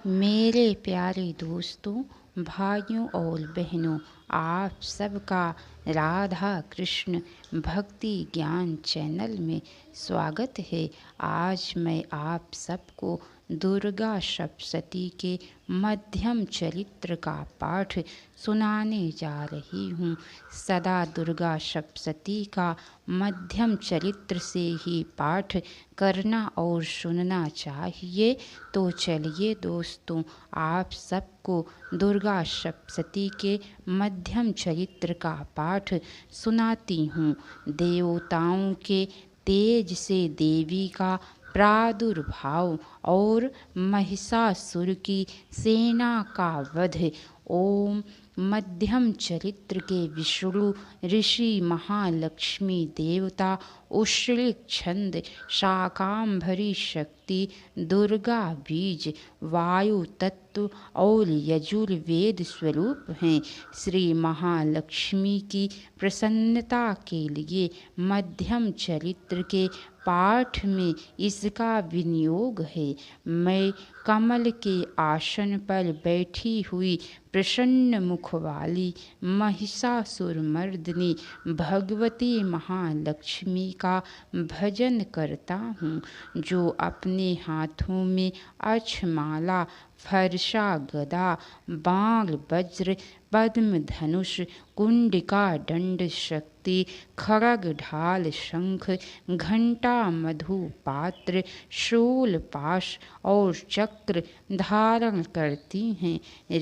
मेरे प्यारे दोस्तों, भाइयों और बहनों, आप सबका राधा कृष्ण भक्ति ज्ञान चैनल में स्वागत है। आज मैं आप सबको दुर्गा सप्तशती के मध्यम चरित्र का पाठ सुनाने जा रही हूँ। सदा दुर्गा सप्तशती का मध्यम चरित्र से ही पाठ करना और सुनना चाहिए। तो चलिए दोस्तों, आप सबको दुर्गा सप्तशती के मध्यम चरित्र का पाठ सुनाती हूँ। देवताओं के तेज से देवी का प्रादुर्भाव और महिषासुर की सेना का वध। ओम। मध्यम चरित्र के विष्णु ऋषि महालक्ष्मी देवता उश्लिक छंद शाकांभरी शक्ति दुर्गा बीज वायु तत्व और यजुर्वेद स्वरूप हैं। श्री महालक्ष्मी की प्रसन्नता के लिए मध्यम चरित्र के पाठ में इसका विनियोग है। मैं कमल के आसन पर बैठी हुई प्रसन्न मुख वाली महिषासुर मर्दिनी भगवती महालक्ष्मी का भजन करता हूँ, जो अपने हाथों में अक्षमाला, फरसा, गदा, बाण, वज्र, पद्म, धनुष, कुंडिका, दंड, शक्ति, खड्ग, ढाल, शंख, घंटा, मधु पात्र, शूल, पाश और चक्र धारण करती हैं।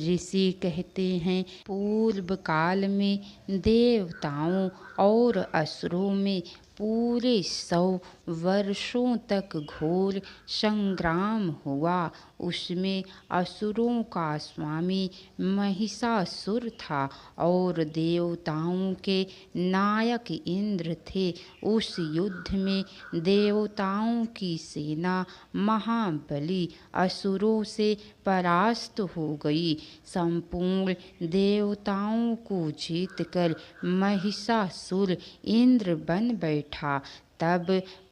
ऋषि कहते हैं, पूर्व काल में देवताओं और असुरों में पूरे 100 वर्षों तक घोर संग्राम हुआ। उसमें असुरों का स्वामी महिषासुर था और देवताओं के नायक इंद्र थे। उस युद्ध में देवताओं की सेना महाबली असुरों से परास्त हो गई। संपूर्ण देवताओं को जीतकर महिषासुर इंद्र बन बैठा। तब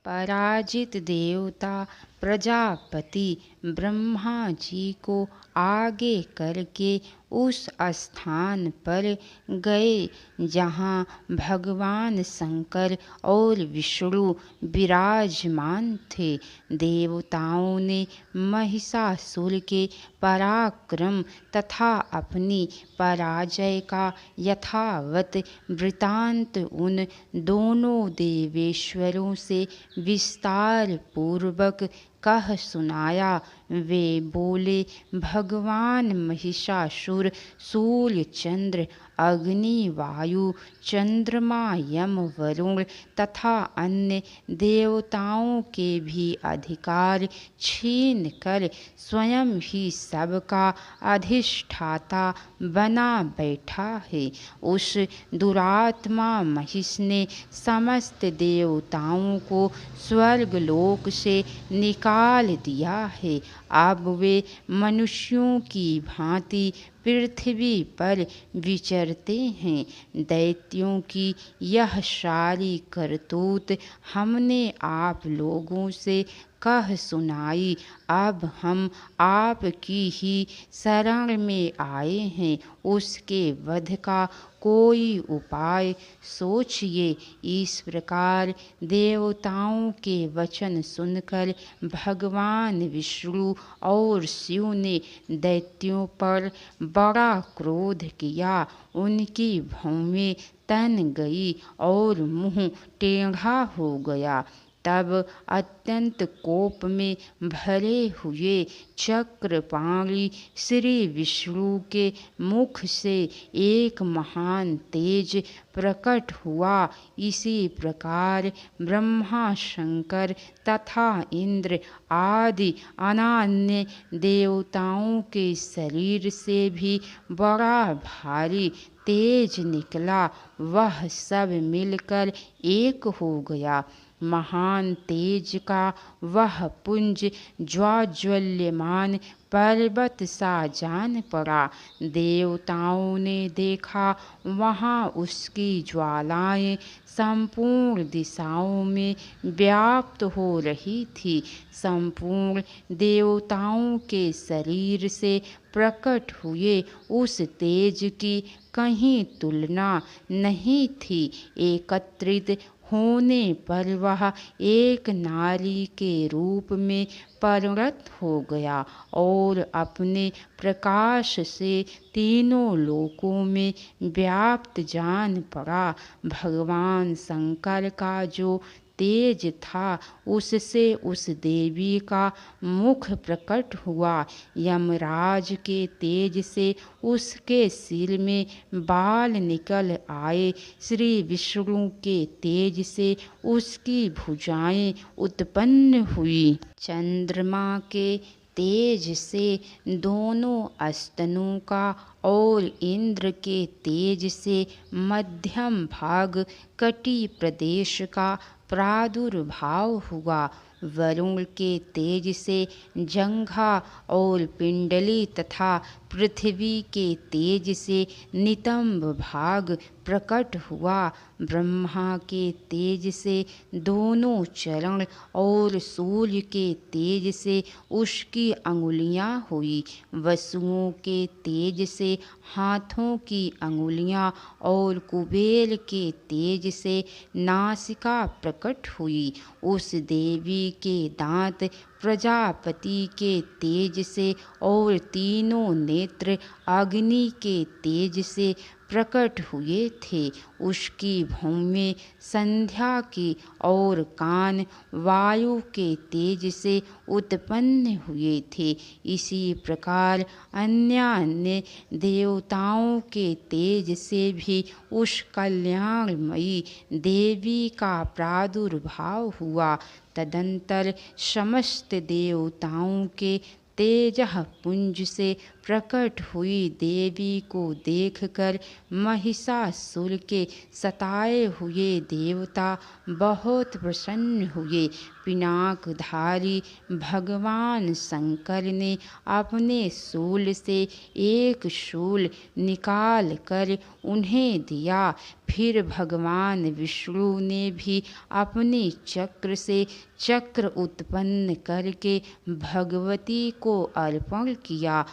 पराजित देवता प्रजापति ब्रह्मा जी को आगे करके उस स्थान पर गए जहाँ भगवान शंकर और विष्णु विराजमान थे। देवताओं ने महिषासुर के पराक्रम तथा अपनी पराजय का यथावत वृतांत उन दोनों देवेश्वरों से विस्तार पूर्वक कह सुनाया। वे बोले, भगवान महिषासुर सूर्य, चंद्र, अग्नि, वायु, चंद्रमा, यम, वरुण तथा अन्य देवताओं के भी अधिकार छीन कर स्वयं ही सबका अधिष्ठाता बना बैठा है। उस दुरात्मा महिष ने समस्त देवताओं को स्वर्गलोक से निकाल दिया है। अब वे मनुष्यों की भांति पृथ्वी पर विचरते हैं। दैत्यों की यह सारी करतूत हमने आप लोगों से कह सुनाई। अब हम आपकी ही शरण में आए हैं। उसके वध का कोई उपाय सोचिए। इस प्रकार देवताओं के वचन सुनकर भगवान विष्णु और शिव ने दैत्यों पर बड़ा क्रोध किया। उनकी भौहें तन गई और मुंह टेढ़ा हो गया। तब अत्यंत कोप में भरे हुए चक्रपाणी श्री विष्णु के मुख से एक महान तेज प्रकट हुआ। इसी प्रकार ब्रह्मा, शंकर तथा इंद्र आदि अनान्य देवताओं के शरीर से भी बड़ा भारी तेज निकला। वह सब मिलकर एक हो गया। महान तेज का वह पुंज ज्वाज्वल्यमान पर्वत सा जान पड़ा। देवताओं ने देखा वहाँ उसकी ज्वालाएं संपूर्ण दिशाओं में व्याप्त हो रही थी। संपूर्ण देवताओं के शरीर से प्रकट हुए उस तेज की कहीं तुलना नहीं थी। एकत्रित होने पर वह एक नारी के रूप में परिणत हो गया और अपने प्रकाश से तीनों लोकों में व्याप्त जान पड़ा। भगवान शंकर का जो तेज था उससे उस देवी का मुख प्रकट हुआ। यमराज के तेज से उसके सिर में बाल निकल आए। श्री विष्णु के तेज से उसकी भुजाएं उत्पन्न हुई। चंद्रमा के तेज से दोनों स्तनों का और इंद्र के तेज से मध्यम भाग कटी प्रदेश का प्रादुर्भाव हुआ। वरुण के तेज से जंघा और पिंडली तथा पृथ्वी के तेज से नितंब भाग प्रकट हुआ। ब्रह्मा के तेज से दोनों चरण और सूर्य के तेज से उसकी अंगुलियां हुई। वसुओं के तेज से हाथों की अंगुलियां और कुबेर के तेज से नासिका प्रकट हुई। उस देवी के दांत प्रजापति के तेज से और तीनों नेत्र अग्नि के तेज से प्रकट हुए थे। उसकी भौहें संध्या की और कान वायु के तेज से उत्पन्न हुए थे। इसी प्रकार अन्य अन्य देवताओं के तेज से भी उस कल्याणमयी देवी का प्रादुर्भाव हुआ। तदंतर समस्त देवताओं के तेजः पुंज से प्रकट हुई देवी को देखकर महिषासुर के सताए हुए देवता बहुत प्रसन्न हुए। पिनाकधारी भगवान शंकर ने अपने शूल से एक शूल निकाल कर उन्हें दिया। फिर भगवान विष्णु ने भी अपने चक्र से चक्र उत्पन्न करके भगवती को अर्पण किया।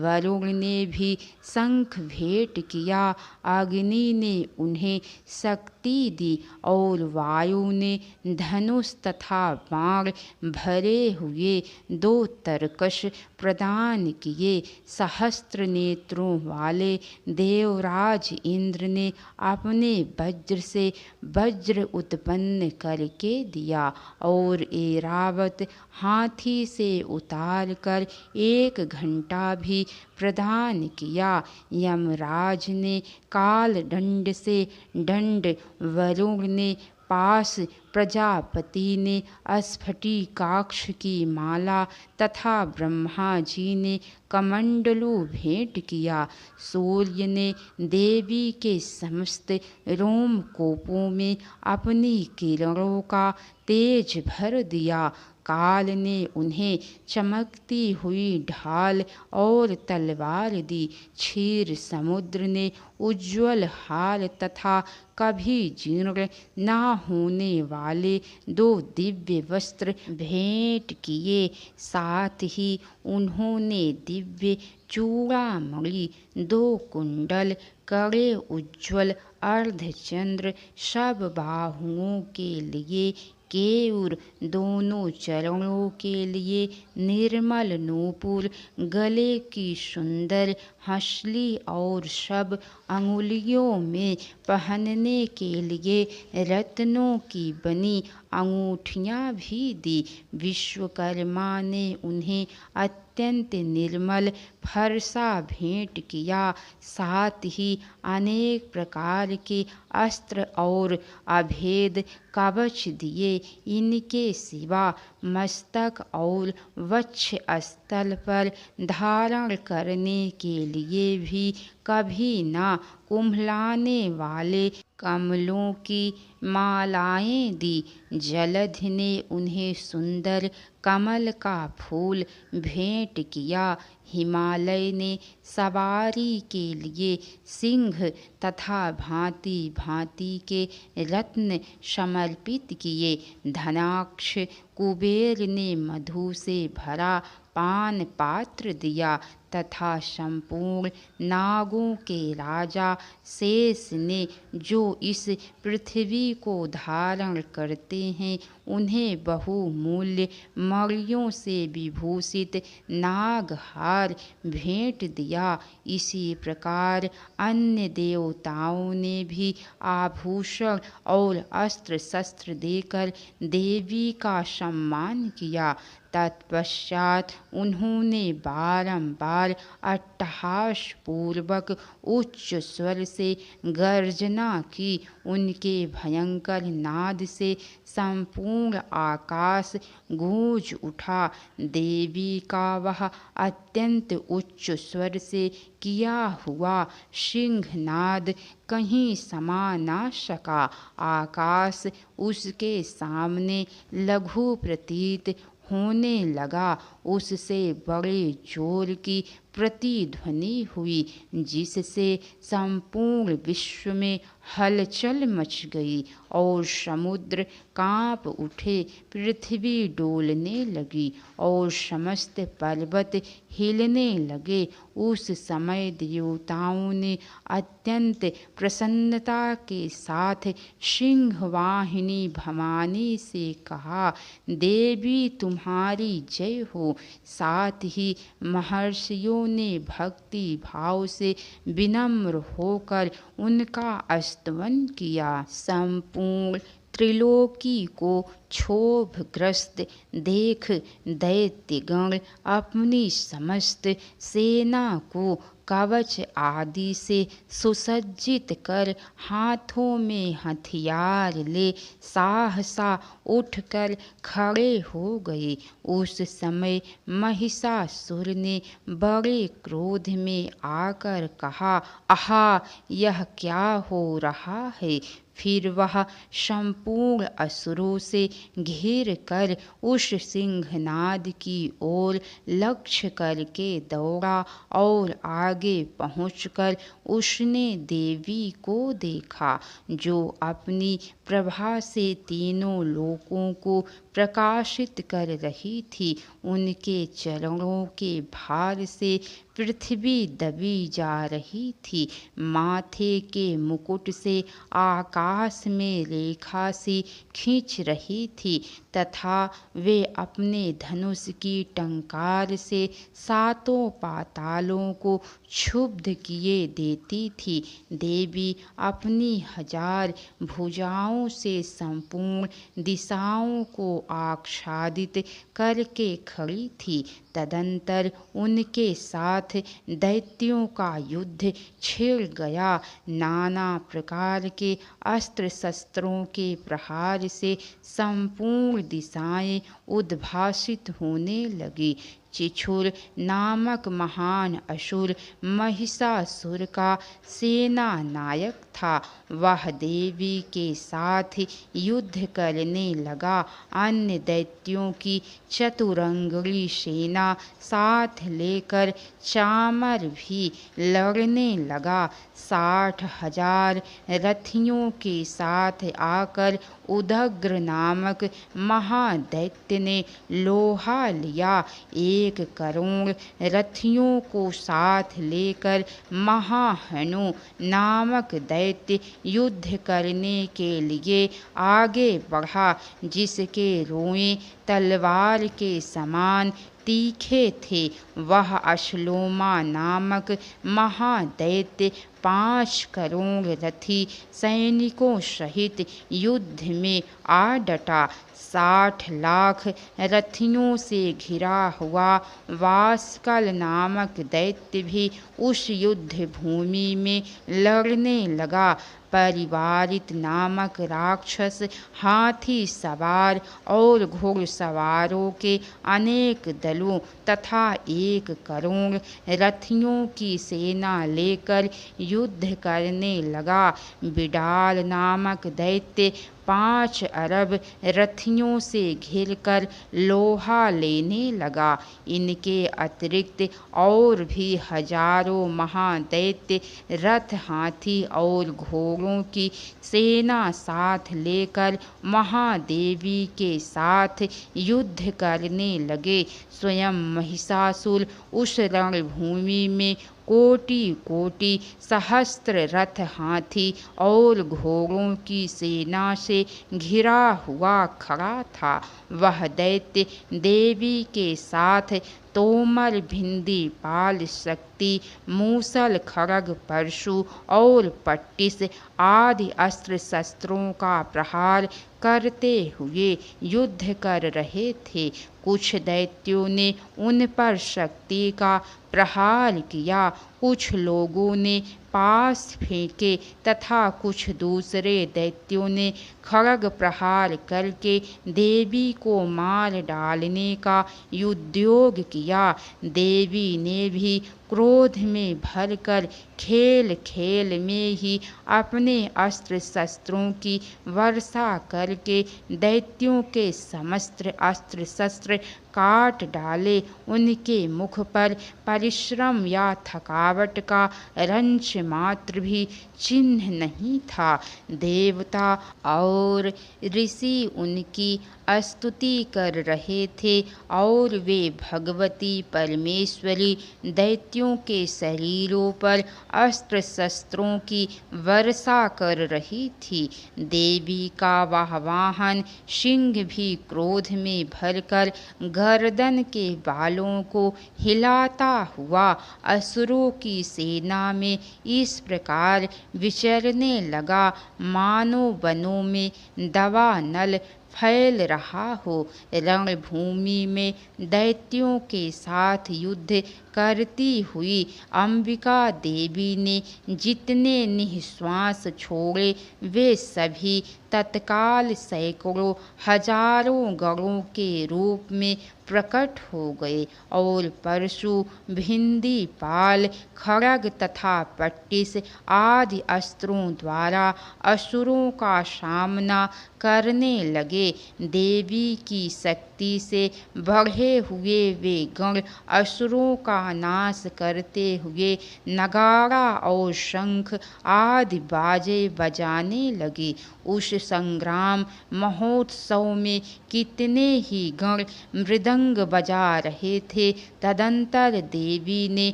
वरुण ने भी शंख भेंट किया। अग्नि ने उन्हें शक्ति दी और वायु ने धनुष तथा बाण भरे हुए 2 तरकश प्रदान किए। सहस्त्र नेत्रों वाले देवराज इंद्र ने अपने वज्र से वज्र उत्पन्न करके दिया और ऐरावत हाथी से उतार कर 1 घंटा भी प्रदान किया। यमराज ने काल दंड से दंड, वरुण ने पास, प्रजापति ने स्फटिकाक्ष की माला तथा ब्रह्मा जी ने कमंडलू भेंट किया। सूर्य ने देवी के समस्त रोमकूपों में अपनी किरणों का तेज भर दिया। काल ने उन्हें चमकती हुई ढाल और तलवार दी। क्षीर समुद्र ने उज्ज्वल हार तथा कभी जीर्ण न होने वाले 2 दिव्य वस्त्र भेंट किए। साथ ही उन्होंने दिव्य चूड़ामणि, 2 कुंडल, कड़े उज्ज्वल अर्धचंद्र, सब बाहुओं के लिए केयूर, दोनों चरणों के लिए निर्मल नूपुर, गले की सुंदर हंसली और सब अंगुलियों में पहनने के लिए रत्नों की बनी अंगूठियां भी दी। विश्वकर्मा ने उन्हें अत्यंत निर्मल फरसा भेंट किया। साथ ही अनेक प्रकार के अस्त्र और अभेद कवच दिए। इनके सिवा मस्तक और वक्ष स्थल पर धारण करने के लिए भी कभी न कुम्हलाने वाले कमलों की मालाएं दी। जलधि ने उन्हें सुंदर कमल का फूल भेंट किया। हिमालय ने सवारी के लिए सिंह तथा भांति भांति के रत्न समर्पित किए। धनाक्ष कुबेर ने मधु से भरा पान पात्र दिया तथा संपूर्ण नागों के राजा शेष ने, जो इस पृथ्वी को धारण करते हैं, उन्हें बहुमूल्य मणियों से विभूषित नागहार भेंट दिया। इसी प्रकार अन्य देवताओं ने भी आभूषण और अस्त्र शस्त्र देकर देवी का सम्मान किया। तत्पश्चात उन्होंने बारंबार अट्टहास पूर्वक उच्च स्वर से गर्जना की। उनके भयंकर नाद से संपूर्ण आकाश गूंज उठा। देवी का वह अत्यंत उच्च स्वर से किया हुआ सिंहनाद कहीं समा ना सका। आकाश उसके सामने लघु प्रतीत होने लगा। उससे बड़े जोर की प्रतिध्वनि हुई, जिससे संपूर्ण विश्व में हलचल मच गई और समुद्र कांप उठे, पृथ्वी डोलने लगी और समस्त पर्वत हिलने लगे। उस समय देवताओं ने अत्यंत प्रसन्नता के साथ सिंहवाहिनी भवानी से कहा, देवी तुम्हारी जय हो। साथ ही महर्षियों ने भक्ति भाव से विनम्र होकर उनका स्तवन किया। संपूर्ण त्रिलोकी को क्षोभग्रस्त देख दैत्यगण अपनी समस्त सेना को कवच आदि से सुसज्जित कर हाथों में हथियार ले सहसा उठकर खड़े हो गए। उस समय महिषासुर ने बड़े क्रोध में आकर कहा, आहा, यह क्या हो रहा है। फिर वह संपूर्ण असुरों से घिर कर उस सिंहनाद की ओर लक्ष्य करके दौड़ा और आगे पहुंचकर उसने देवी को देखा, जो अपनी प्रभा से तीनों लोकों को प्रकाशित कर रही थी। उनके चरणों के भार से पृथ्वी दबी जा रही थी। माथे के मुकुट से आकाश में रेखा सी खींच रही थी तथा वे अपने धनुष की टंकार से सातों पातालों को क्षुब्ध किए देती थी। देवी अपनी 1000 भुजाओं से संपूर्ण दिशाओं को आच्छादित करके खड़ी थी। तदंतर उनके साथ दैत्यों का युद्ध छिड़ गया। नाना प्रकार के अस्त्र शस्त्रों के प्रहार से संपूर्ण दिशाएं उद्भासित होने लगी। चिछुर नामक महान असुर महिषासुर का सेना नायक था। वह देवी के साथ युद्ध करने लगा। अन्य दैत्यों की चतुरंगड़ी सेना साथ लेकर चामर भी लड़ने लगा। 60,000 रथियों के साथ आकर उदग्र नामक महादैत्य ने लोहा लिया। 1 करोड़ रथियों को साथ लेकर महाहनु नामक दैत्य युद्ध करने के लिए आगे बढ़ा, जिसके रोएं तलवार के समान तीखे थे। वह अश्लोमा नामक महादैत्य 5 करोड़ रथी सैनिकों सहित युद्ध में आ डटा। 60 लाख रथियों से घिरा हुआ वासकल नामक दैत्य भी उस युद्ध भूमि में लड़ने लगा। परिवारित नामक राक्षस हाथी सवार और घुड़सवारों के अनेक दलों तथा 1 करोड़ रथियों की सेना लेकर युद्ध करने लगा। बिडाल नामक दैत्य 5 अरब रथियों से घिरकर लोहा लेने लगा। इनके अतिरिक्त और भी हजारों महादैत्य रथ, हाथी और घोड़ों की सेना साथ लेकर महादेवी के साथ युद्ध करने लगे। स्वयं महिषासुर उस रणभूमि में कोटि कोटि सहस्त्र रथ, हाथी और घोड़ों की सेना से घिरा हुआ खड़ा था। वह दैत्य देवी के साथ तोमर, भिंदी, पाल, शक्ति, मूसल, खड्ग, परशु और पट्टिस आदि अस्त्र शस्त्रों का प्रहार करते हुए युद्ध कर रहे थे। कुछ दैत्यों ने उन पर शक्ति का प्रहार किया, कुछ लोगों ने पास फेंके तथा कुछ दूसरे दैत्यों ने खड्ग प्रहार करके देवी को मार डालने का उद्योग किया। देवी ने भी क्रोध में भरकर खेल खेल में ही अपने अस्त्र शस्त्रों की वर्षा करके दैत्यों के समस्त अस्त्र शस्त्र काट डाले। उनके मुख पर परिश्रम या थकावट का रंच मात्र भी चिन्ह नहीं था। देवता और ऋषि उनकी स्तुति कर रहे थे और वे भगवती परमेश्वरी दैत्यों के शरीरों पर अस्त्र शस्त्रों की वर्षा कर रही थी। देवी का वह वाहन सिंह भी क्रोध में भरकर गर्दन के बालों को हिलाता हुआ असुरों की सेना में इस प्रकार विचरने लगा, मानो वनों में दवा नल फैल रहा हो। रणभूमि में दैत्यों के साथ युद्ध करती हुई अंबिका देवी ने जितने निःश्वास छोड़े वे सभी तत्काल सैकड़ों हजारों गणों के रूप में प्रकट हो गए और परशु, भिंदी, पाल, खड्ग तथा पट्टिस आदि अस्त्रों द्वारा असुरों का सामना करने लगे। देवी की शक्ति से बढ़े हुए वे गण असुरों का नाश करते हुए नगाड़ा और शंख आदि बाजे बजाने लगे। उस संग्राम महोत्सव में कितने ही गण मृदंग बजा रहे थे। तदंतर देवी ने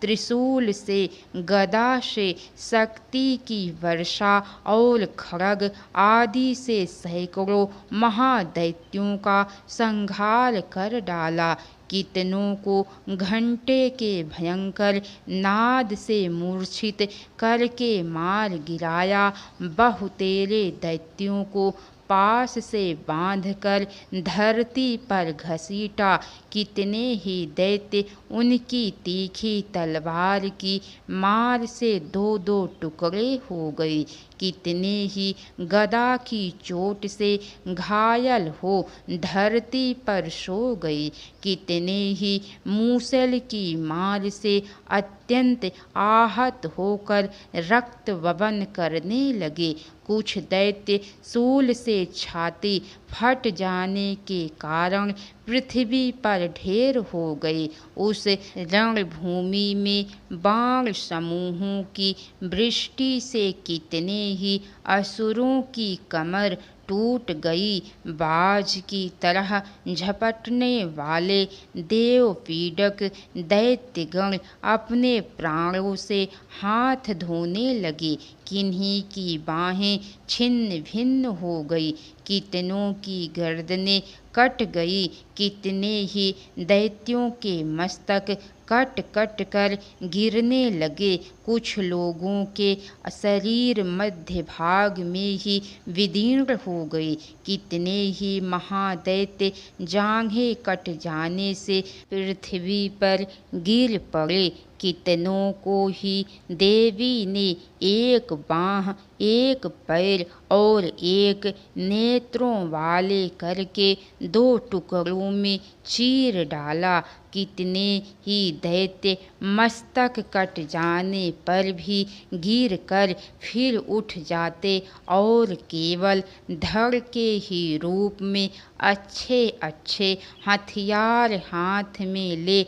त्रिशूल से, गदा से, शक्ति की वर्षा और खड्ग आदि से सैकड़ों महादैत्यों का संहार कर डाला। कितनों को घंटे के भयंकर नाद से मूर्छित करके मार गिराया। बहुतेरे दैत्यों को पास से बांधकर धरती पर घसीटा। कितने ही दैत्य उनकी तीखी तलवार की मार से 2-2 टुकड़े हो गए। कितने ही गदा की चोट से घायल हो धरती पर सो गए। कितने ही मूसल की मार से अत्यंत आहत होकर रक्त वमन करने लगे। कुछ दैत्य शूल से छाती फट जाने के कारण पृथ्वी पर ढेर हो गए। उस रणभूमि में बाण समूहों की वृष्टि से कितने ही असुरों की कमर टूट गई। बाज की तरह झपटने वाले देव पीड़क दैत्यगण अपने प्राणों से हाथ धोने लगे। किन्हीं की बाहें छिन्न भिन्न हो गई, कितनों की गर्दनें कट गई, कितने ही दैत्यों के मस्तक कट कट कर गिरने लगे। कुछ लोगों के शरीर मध्य भाग में ही विदीर्ण हो गए। कितने ही महादैत्य जांघें कट जाने से पृथ्वी पर गिर पड़े। कितनों को ही देवी ने एक बाँह, एक पैर और एक नेत्रों वाले करके 2 टुकड़ों में चीर डाला। कितने ही दैत्य मस्तक कट जाने पर भी गिर कर फिर उठ जाते और केवल धड़ के ही रूप में अच्छे अच्छे हथियार हाथ में ले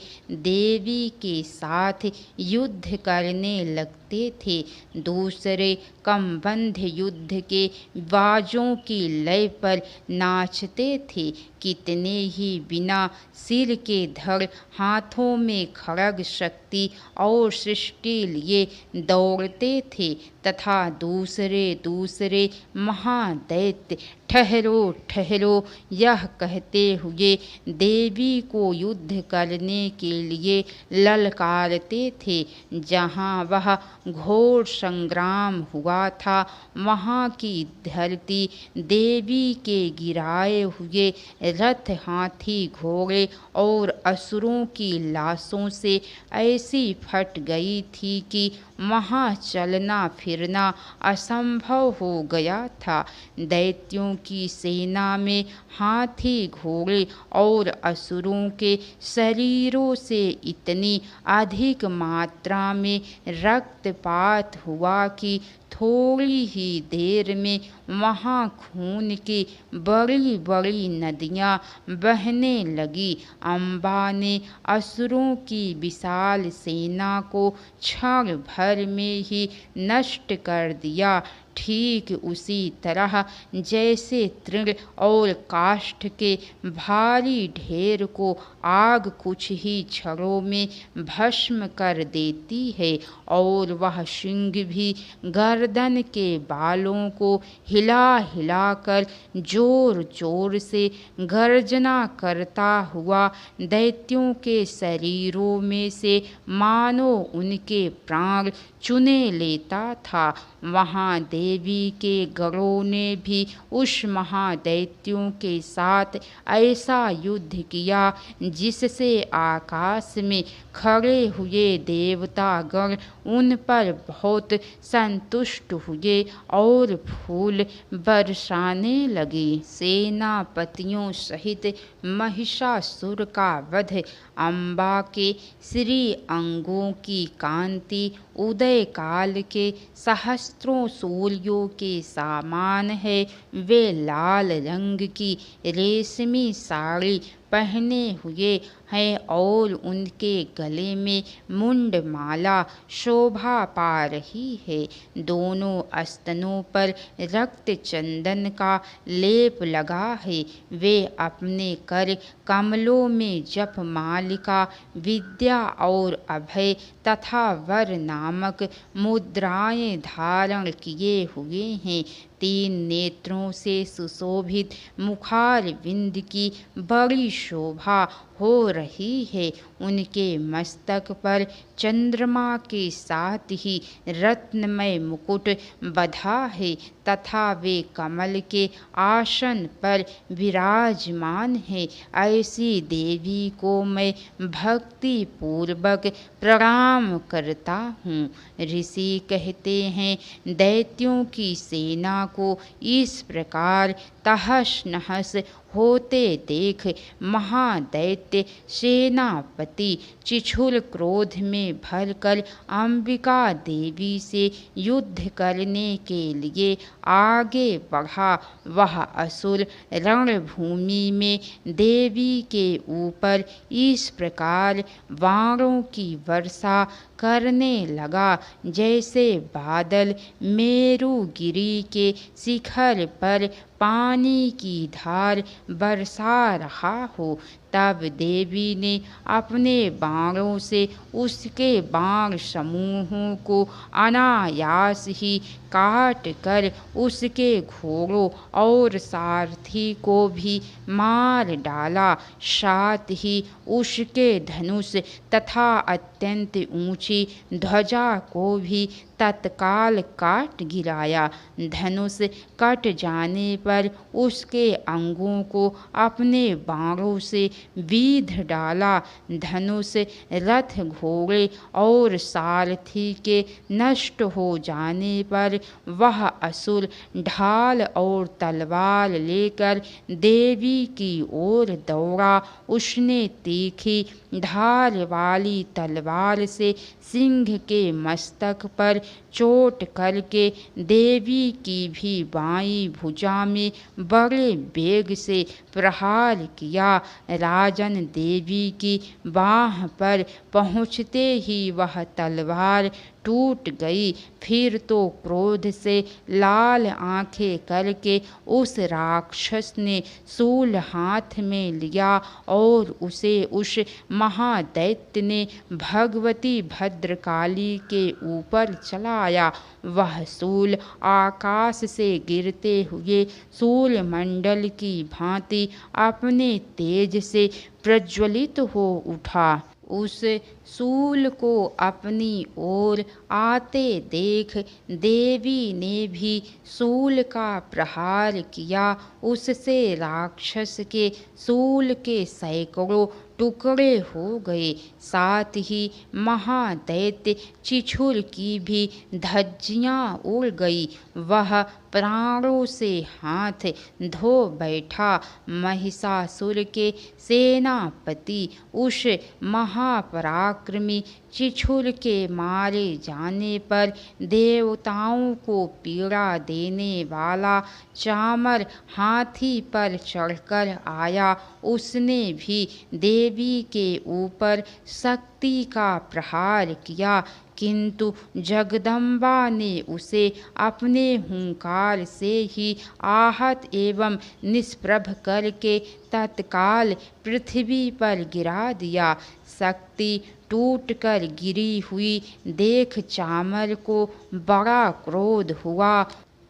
देवी के साथ युद्ध करने लगते थे। दूसरे कमबंध युद्ध के बाजों की लय पर नाचते थे। कितने ही बिना सिर के धड़ हाथों में खड्ग शक्ति और सृष्टि लिए दौड़ते थे तथा दूसरे दूसरे महादैत्य ठहरो ठहरो यह कहते हुए देवी को युद्ध करने के लिए ललकारते थे। जहाँ वह घोर संग्राम हुआ था वहाँ की धरती देवी के गिराए हुए रथ, हाथी, घोड़े और असुरों की लाशों से ऐसी फट गई थी कि वहाँ चलना फिरना असंभव हो गया था। दैत्यों की सेना में हाथी, घोड़े और असुरों के शरीरों से इतनी अधिक मात्रा में रक्तपात हुआ कि थोड़ी ही देर में वहाँ खून की बड़ी बड़ी नदियाँ बहने लगी। अम्बा ने असुरों की विशाल सेना को क्षण भर में ही नष्ट कर दिया। ठीक उसी तरह जैसे तृण और काष्ठ के भारी ढेर को आग कुछ ही क्षणों में भस्म कर देती है और वह सिंह भी गर्दन के बालों को हिला हिलाकर जोर जोर से गर्जना करता हुआ दैत्यों के शरीरों में से मानो उनके प्राण चुने लेता था। वहाँ देवी के गणों ने भी उस महादैत्यों के साथ ऐसा युद्ध किया जिससे आकाश में खड़े हुए देवतागण उन पर बहुत संतुष्ट हुए और फूल बरसाने लगे। सेनापतियों सहित महिषासुर का वध। अम्बा के श्री अंगों की कांति उदय काल के सहस्त्रों सूर्यों के समान है। वे लाल रंग की रेशमी साड़ी पहने हुए हैं और उनके गले में मुंडमाला शोभा पा रही है। दोनों स्तनों पर रक्त चंदन का लेप लगा है। वे अपने कर कमलों में जप मालिका, विद्या और अभय तथा वर नामक मुद्राएं धारण किए हुए हैं। 3 नेत्रों से सुशोभित मुखारविंद की बड़ी शोभा हो रही है। उनके मस्तक पर चंद्रमा के साथ ही रत्नमय मुकुट बधा है तथा वे कमल के आसन पर विराजमान है। ऐसी देवी को मैं भक्ति पूर्वक प्रणाम करता हूँ। ऋषि कहते हैं, दैत्यों की सेना को इस प्रकार तहस नहस होते देख महादैत्य सेनापति चिछुल क्रोध में भरकर अंबिका देवी से युद्ध करने के लिए आगे बढ़ा। वह असुर रणभूमि में देवी के ऊपर इस प्रकार बाणों की वर्षा करने लगा जैसे बादल मेरुगिरी के शिखर पर पानी की धार बरसा रहा हो। तब देवी ने अपने बाणों से उसके बाण समूहों को अनायास ही काट कर उसके घोड़ों और सारथी को भी मार डाला। साथ ही उसके धनुष तथा अत्यंत ऊंची ध्वजा को भी तत्काल काट गिराया। धनुष कट जाने पर उसके अंगों को अपने बाणों से बीध डाला। धनुष, रथ, घोड़े और सारथी के नष्ट हो जाने पर वह असुर ढाल और तलवार लेकर देवी की ओर दौड़ा। उसने तीखी धार वाली तलवार से सिंह के मस्तक पर चोट करके देवी की भी बाईं भुजा में बड़े वेग से प्रहार किया। राजन, देवी की बाह पर पहुँचते ही वह तलवार टूट गई। फिर तो क्रोध से लाल आंखें करके उस राक्षस ने शूल हाथ में लिया और उसे उस महादैत्य ने भगवती भद्रकाली के ऊपर चलाया। वह शूल आकाश से गिरते हुए शूल मंडल की भांति अपने तेज से प्रज्वलित हो उठा। उस शूल को अपनी ओर आते देख देवी ने भी शूल का प्रहार किया। उससे राक्षस के शूल के सैकड़ों टुकड़े हो गए। साथ ही महादैत्य चिछुर की भी धज्जियां उड़ गई। वह प्राणों से हाथ धो बैठा। महिषासुर के सेनापति उस महापराक्रमी चिछुर के मारे जाने पर देवताओं को पीड़ा देने वाला चामर हाथी पर चढ़कर आया। उसने भी देवी के ऊपर शक्ति का प्रहार किया, किंतु जगदम्बा ने उसे अपने हुंकार से ही आहत एवं निष्प्रभ करके तत्काल पृथ्वी पर गिरा दिया। शक्ति टूटकर गिरी हुई देख चामर को बड़ा क्रोध हुआ।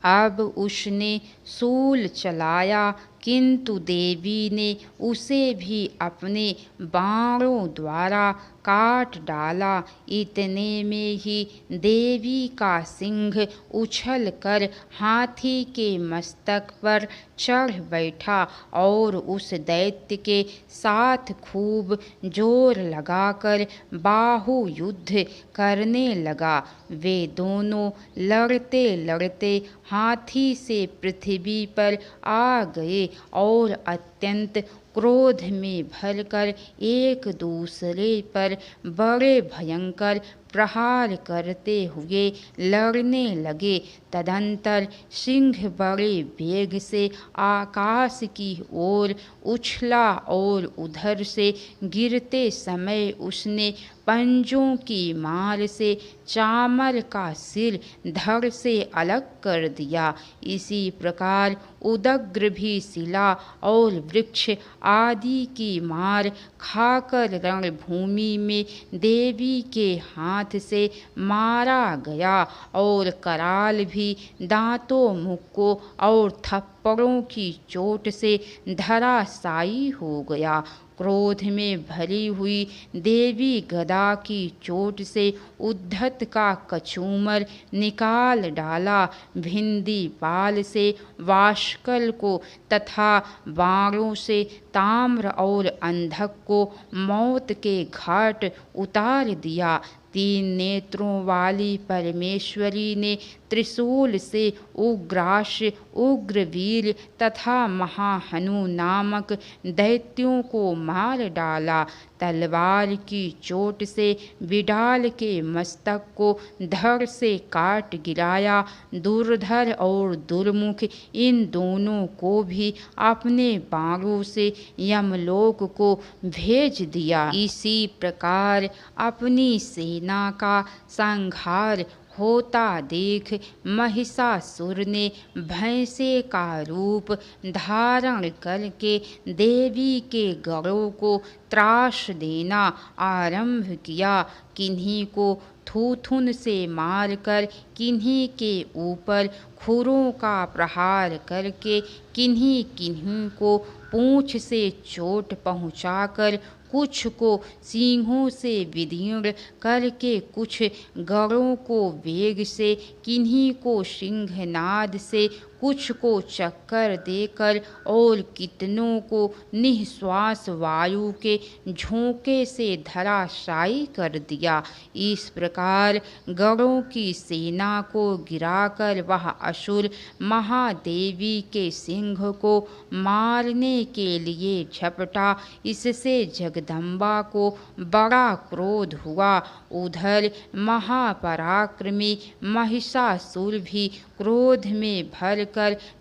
अब उसने शूल चलाया, किंतु देवी ने उसे भी अपने बाणों द्वारा काट डाला। इतने में ही देवी का सिंह उछल कर हाथी के मस्तक पर चढ़ बैठा और उस दैत्य के साथ खूब जोर लगाकर बाहु युद्ध करने लगा। वे दोनों लड़ते लड़ते हाथी से पृथ्वी पर आ गए और अत्यंत क्रोध में भरकर एक दूसरे पर बड़े भयंकर प्रहार करते हुए लड़ने लगे। तदंतर सिंह बड़े वेग से आकाश की ओर उछला और उधर से गिरते समय उसने पंजों की मार से चामर का सिर धड़ से अलग कर दिया। इसी प्रकार उदग्र भी शिला और वृक्ष आदि की मार खाकर रणभूमि में देवी के हाथ से मारा गया और कराल भी दांतों, मुक्कों और थप्पड़ों की चोट से धराशायी हो गया। क्रोध में भरी हुई देवी गदा की चोट से उद्धत का कछूमर निकाल डाला। भिंदी पाल से वाष्कल को तथा बाणों से ताम्र और अंधक को मौत के घाट उतार दिया। 3 नेत्रों वाली परमेश्वरी ने त्रिशूल से उग्रास्य, उग्रवीर तथा महाहनु नामक दैत्यों को मार डाला। तलवार की चोट से बिडाल के मस्तक को धड़ से काट गिराया। दुर्धर और दुर्मुख इन दोनों को भी अपने बाणों से यमलोक को भेज दिया। इसी प्रकार अपनी सेना का संहार होता देख महिषासुर ने भैंसे का रूप धारण करके देवी के गलों को त्रास देना आरंभ किया। किन्हीं को थूथुन से मारकर, किन्हीं के ऊपर खुरों का प्रहार करके, किन्हीं किन्हीं को पूंछ से चोट पहुंचाकर, कुछ को सींगों से विदीर्ण करके, कुछ गड़ों को वेग से, किन्हीं को सिंहनाद से, कुछ को चक्कर देकर और कितनों को निःश्वास वायु के झोंके से धराशायी कर दिया। इस प्रकार गणों की सेना को गिराकर वह असुर महादेवी के सिंह को मारने के लिए झपटा। इससे जगदम्बा को बड़ा क्रोध हुआ। उधर महापराक्रमी महिषासुर भी क्रोध में भरकर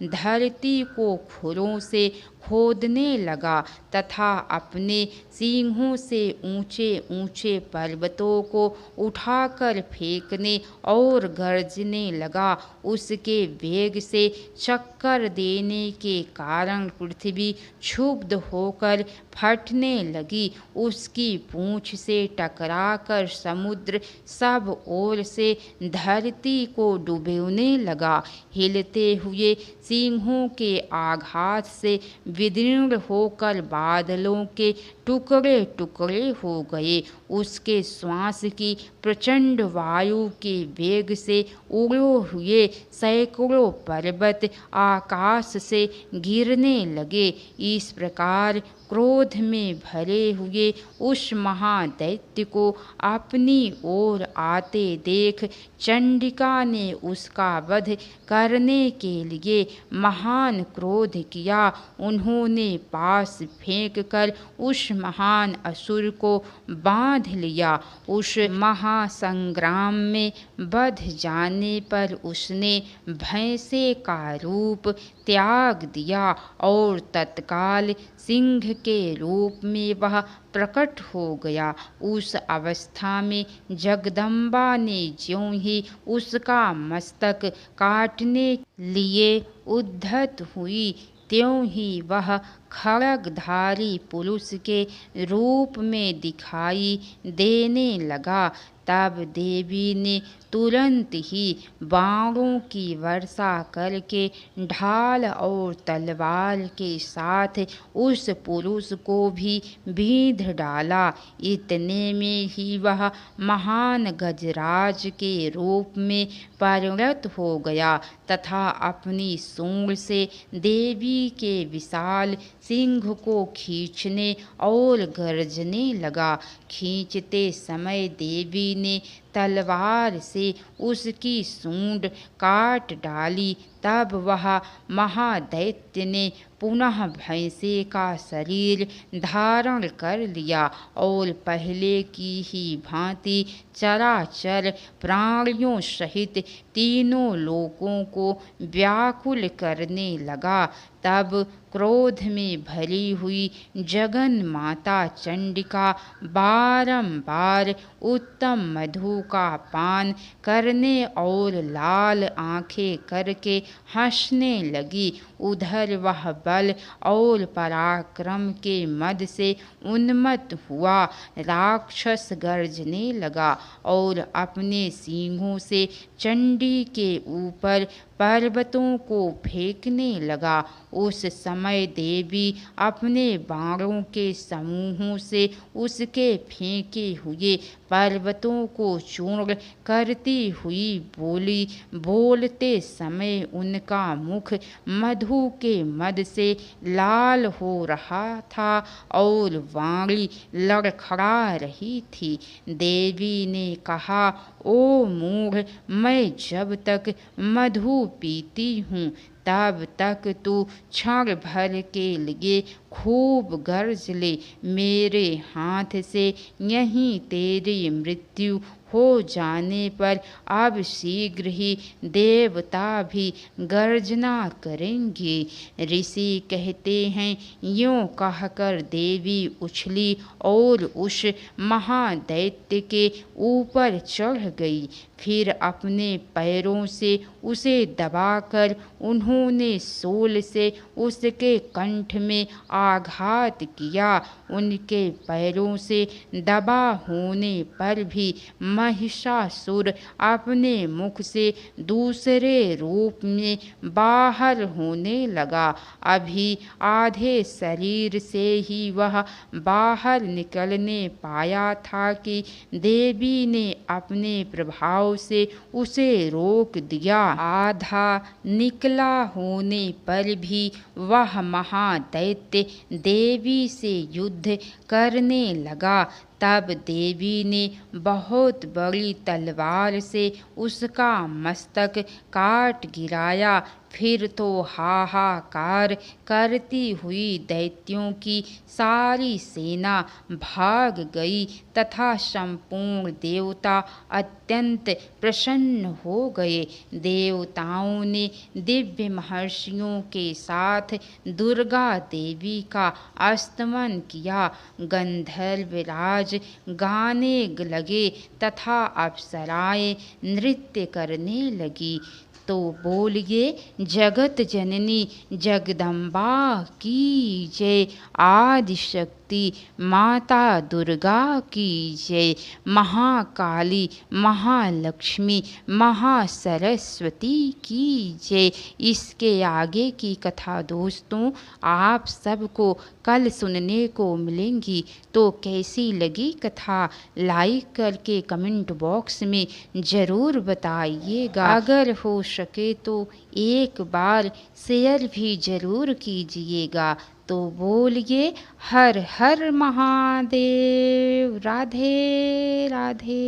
धरती को खुरों से खोदने लगा तथा अपने सींगों से ऊंचे ऊंचे पर्वतों को उठाकर फेंकने और गरजने लगा। उसके वेग से चक्कर देने के कारण पृथ्वी क्षुब्ध होकर फटने लगी। उसकी पूंछ से टकराकर समुद्र सब ओर से धरती को डुबोने लगा। हिलते हुए सिंहों के आघात से विदीर्ण होकर बादलों के टुकड़े टुकड़े हो गए। उसके श्वास की प्रचंड वायु के वेग से उड़े हुए सैकड़ों पर्वत आकाश से गिरने लगे। इस प्रकार क्रोध में भरे हुए उस महादैत्य को अपनी ओर आते देख चंडिका ने उसका वध करने के लिए महान क्रोध किया। उन्होंने पास फेंककर उस महान असुर को बांध लिया। उस महासंग्राम में बध जाने पर उसने भैंसे का रूप त्याग दिया और तत्काल सिंह के रूप में वह प्रकट हो गया। उस अवस्था में जगदम्बा ने ज्यों ही उसका मस्तक काटने लिए उद्धत हुई, त्यों ही वह खड्गधारी पुरुष के रूप में दिखाई देने लगा। तब देवी ने तुरंत ही बाणों की वर्षा करके ढाल और तलवार के साथ उस पुरुष को भी बींध डाला। इतने में ही वह महान गजराज के रूप में परिणत हो गया तथा अपनी सूंड से देवी के विशाल सिंह को खींचने और गरजने लगा। खींचते समय देवी ने तलवार से उसकी सूंड काट डाली। तब वह महादैत्य ने पुनः भैंसे का शरीर धारण कर लिया और पहले की ही भांति चराचर प्राणियों सहित तीनों लोकों को व्याकुल करने लगा। तब क्रोध में भरी हुई जगन माता चंडिका बारंबार उत्तम मधु का पान करने और लाल आंखें करके हंसने लगी। उधर वह बल और पराक्रम के मद से उन्मत्त हुआ राक्षस गर्जने लगा और अपने सींगों से चंडी के ऊपर पर्वतों को फेंकने लगा। उस समय देवी अपने बाणों के समूहों से उसके फेंके हुए पर्वतों को चूर्ण करती हुई बोली। बोलते समय उनका मुख मधु के मद से लाल हो रहा था और वाणी लड़खड़ा रही थी। देवी ने कहा, ओ मूढ़, मैं जब तक मधु पीती हूँ तब तक तू क्षण भर के लिए खूब गर्ज ले, मेरे हाथ से यहीं तेरी मृत्यु हो जाने पर अब शीघ्र ही देवता भी गर्जना करेंगे। ऋषि कहते हैं, यूं कहकर देवी उछली और उस महादैत्य के ऊपर चढ़ गई। फिर अपने पैरों से उसे दबाकर उन्होंने सूल से उसके कंठ में आघात किया। उनके पैरों से दबा होने पर भी महिषासुर अपने मुख से दूसरे रूप में बाहर होने लगा। अभी आधे शरीर से ही वह बाहर निकलने पाया था कि देवी ने अपने प्रभाव से उसे रोक दिया। आधा निकला होने पर भी वह महादैत्य देवी से युद्ध करने लगा। तब देवी ने बहुत बड़ी तलवार से उसका मस्तक काट गिराया। फिर तो हाहाकार करती हुई दैत्यों की सारी सेना भाग गई तथा संपूर्ण देवता अत्यंत प्रसन्न हो गए। देवताओं ने दिव्य महर्षियों के साथ दुर्गा देवी का स्तमन किया। गंधर्वराज गाने लगे तथा अप्सराएं नृत्य करने लगी। तो बोलिए, जगत जननी जगदम्बा की जय, आदिशक्ति माता दुर्गा की जय, महाकाली महालक्ष्मी महासरस्वती की जय। इसके आगे की कथा दोस्तों आप सबको कल सुनने को मिलेंगी। तो कैसी लगी कथा लाइक करके कमेंट बॉक्स में ज़रूर बताइएगा। अगर हो सके तो एक बार शेयर भी ज़रूर कीजिएगा। तो बोलिए, हर हर महादेव। राधे राधे।